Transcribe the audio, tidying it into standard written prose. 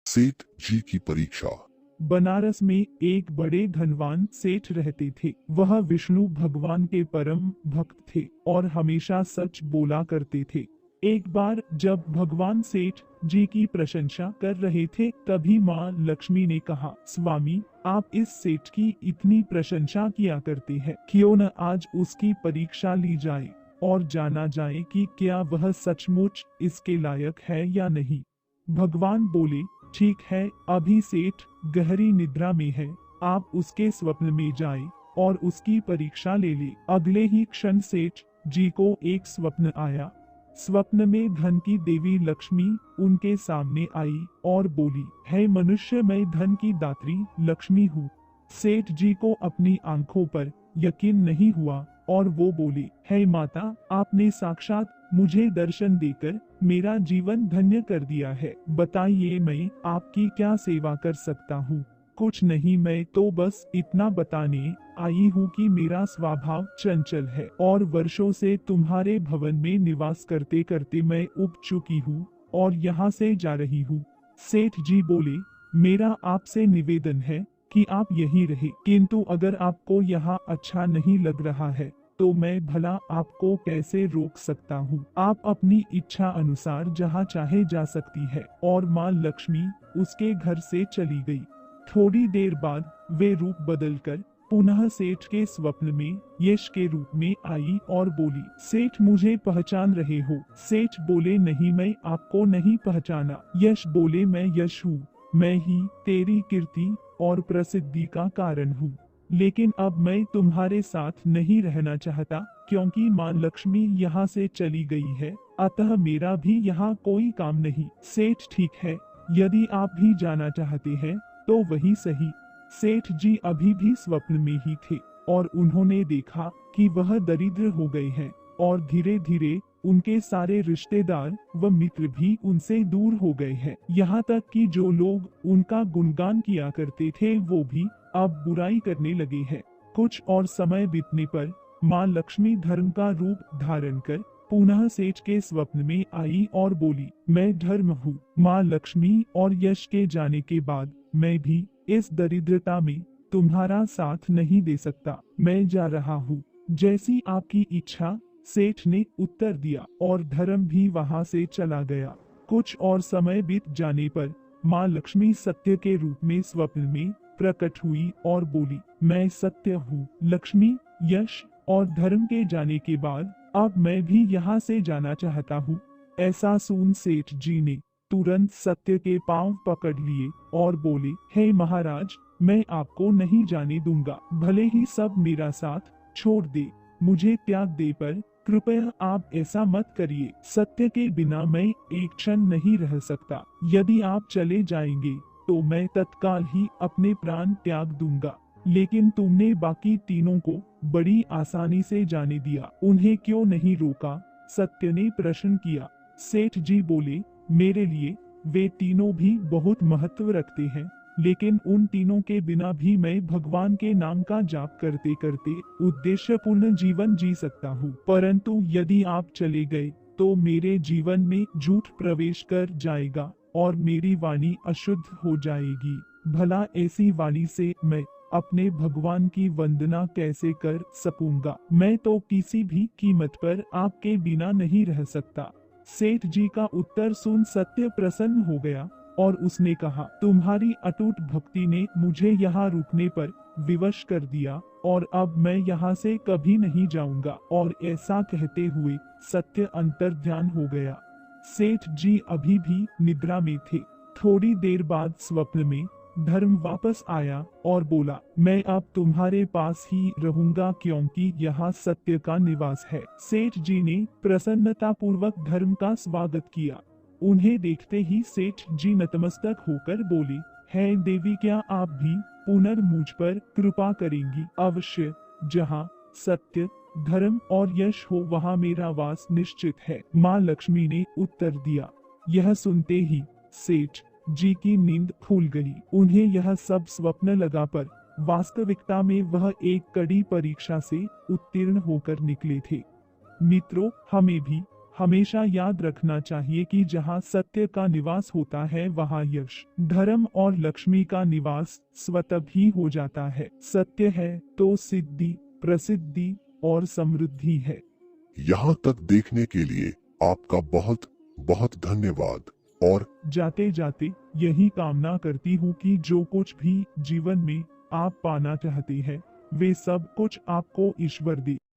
सेठ जी की परीक्षा। बनारस में एक बड़े धनवान सेठ रहते थे। वह विष्णु भगवान के परम भक्त थे और हमेशा सच बोला करते थे। एक बार जब भगवान सेठ जी की प्रशंसा कर रहे थे, तभी माँ लक्ष्मी ने कहा, स्वामी, आप इस सेठ की इतनी प्रशंसा किया करते हैं, क्यों न आज उसकी परीक्षा ली जाए और जाना जाए कि क्या वह सचमुच इसके लायक है या नहीं। भगवान बोले, ठीक है, अभी सेठ गहरी निद्रा में है, आप उसके स्वप्न में जाए और उसकी परीक्षा ले ले। अगले ही क्षण सेठ जी को एक स्वप्न आया। स्वप्न में धन की देवी लक्ष्मी उनके सामने आई और बोली, है मनुष्य, मैं धन की दात्री लक्ष्मी हूँ। सेठ जी को अपनी आंखों पर यकीन नहीं हुआ और वो बोली, हे माता, आपने साक्षात मुझे दर्शन देकर मेरा जीवन धन्य कर दिया है। बताइए, मैं आपकी क्या सेवा कर सकता हूँ। कुछ नहीं, मैं तो बस इतना बताने आई हूँ कि मेरा स्वभाव चंचल है और वर्षों से तुम्हारे भवन में निवास करते करते मैं उब चुकी हूँ और यहाँ से जा रही हूँ। सेठ जी बोले, मेरा आपसे निवेदन है कि आप यहीं रहे, किंतु अगर आपको यहाँ अच्छा नहीं लग रहा है तो मैं भला आपको कैसे रोक सकता हूँ। आप अपनी इच्छा अनुसार जहाँ चाहे जा सकती है। और माँ लक्ष्मी उसके घर से चली गई। थोड़ी देर बाद वे रूप बदलकर पुनः सेठ के स्वप्न में यश के रूप में आई और बोली, सेठ, मुझे पहचान रहे हो। सेठ बोले, नहीं, मैं आपको नहीं पहचाना। यश बोले, मैं यश हूँ, मैं ही तेरी कीर्ति और प्रसिद्धि का कारण हूँ, लेकिन अब मैं तुम्हारे साथ नहीं रहना चाहता, क्योंकि माँ लक्ष्मी यहाँ से चली गई है, अतः मेरा भी यहाँ कोई काम नहीं। सेठ, ठीक है, यदि आप भी जाना चाहते हैं तो वही सही। सेठ जी अभी भी स्वप्न में ही थे और उन्होंने देखा कि वह दरिद्र हो गए हैं और धीरे धीरे उनके सारे रिश्तेदार व मित्र भी उनसे दूर हो गए हैं। यहाँ तक कि जो लोग उनका गुणगान किया करते थे वो भी अब बुराई करने लगे हैं। कुछ और समय बीतने पर माँ लक्ष्मी धर्म का रूप धारण कर पुनः सेठ के स्वप्न में आई और बोली, मैं धर्म हूँ। माँ लक्ष्मी और यश के जाने के बाद मैं भी इस दरिद्रता में तुम्हारा साथ नहीं दे सकता, मैं जा रहा हूँ। जैसी आपकी इच्छा, सेठ ने उत्तर दिया और धर्म भी वहाँ से चला गया। कुछ और समय बीत जाने पर माँ लक्ष्मी सत्य के रूप में स्वप्न में प्रकट हुई और बोली, मैं सत्य हूँ। लक्ष्मी, यश और धर्म के जाने के बाद अब मैं भी यहाँ से जाना चाहता हूँ। ऐसा सुन सेठ जी ने तुरंत सत्य के पांव पकड़ लिए और बोले, हे महाराज, मैं आपको नहीं जाने दूंगा, भले ही सब मेरा साथ छोड़ दे, मुझे त्याग दे, पर कृपया आप ऐसा मत करिए। सत्य के बिना मैं एक क्षण नहीं रह सकता। यदि आप चले जाएंगे तो मैं तत्काल ही अपने प्राण त्याग दूंगा। लेकिन तुमने बाकी तीनों को बड़ी आसानी से जाने दिया, उन्हें क्यों नहीं रोका? सत्य ने प्रश्न किया। सेठ जी बोले, मेरे लिए वे तीनों भी बहुत महत्व रखते हैं, लेकिन उन तीनों के बिना भी मैं भगवान के नाम का जाप करते करते उद्देश्यपूर्ण जीवन जी सकता हूँ। परंतु यदि आप चले गए तो मेरे जीवन में झूठ प्रवेश कर जाएगा और मेरी वाणी अशुद्ध हो जाएगी। भला ऐसी वाणी से मैं अपने भगवान की वंदना कैसे कर सकूंगा? मैं तो किसी भी कीमत पर आपके बिना नहीं रह सकता। सेठ जी का उत्तर सुन सत्य प्रसन्न हो गया और उसने कहा, तुम्हारी अटूट भक्ति ने मुझे यहाँ रुकने पर विवश कर दिया और अब मैं यहाँ से कभी नहीं जाऊंगा। और ऐसा कहते हुए सत्य अंतर्ध्यान हो गया। सेठ जी अभी भी निद्रा में थे। थोड़ी देर बाद स्वप्न में धर्म वापस आया और बोला, मैं अब तुम्हारे पास ही रहूंगा, क्योंकि यहाँ सत्य का निवास है। सेठ जी ने प्रसन्नता पूर्वक धर्म का स्वागत किया। उन्हें देखते ही सेठ जी नतमस्तक होकर बोले, है देवी, क्या आप भी पुनर्मुझ पर कृपा करेंगी? अवश्य, जहाँ सत्य, धर्म और यश हो वहाँ मेरा वास निश्चित है, माँ लक्ष्मी ने उत्तर दिया। यह सुनते ही सेठ जी की नींद खुल गई। उन्हें यह सब स्वप्न लगा, पर वास्तविकता में वह एक कड़ी परीक्षा से उत्तीर्ण होकर निकले थे। मित्रों, हमें भी हमेशा याद रखना चाहिए कि जहाँ सत्य का निवास होता है वहाँ यश, धर्म और लक्ष्मी का निवास स्वतः ही हो जाता है। सत्य है तो सिद्धि, प्रसिद्धि और समृद्धि है। यहाँ तक देखने के लिए आपका बहुत बहुत धन्यवाद। और जाते जाते यही कामना करती हूँ कि जो कुछ भी जीवन में आप पाना चाहते हैं वे सब कुछ आपको ईश्वर दे।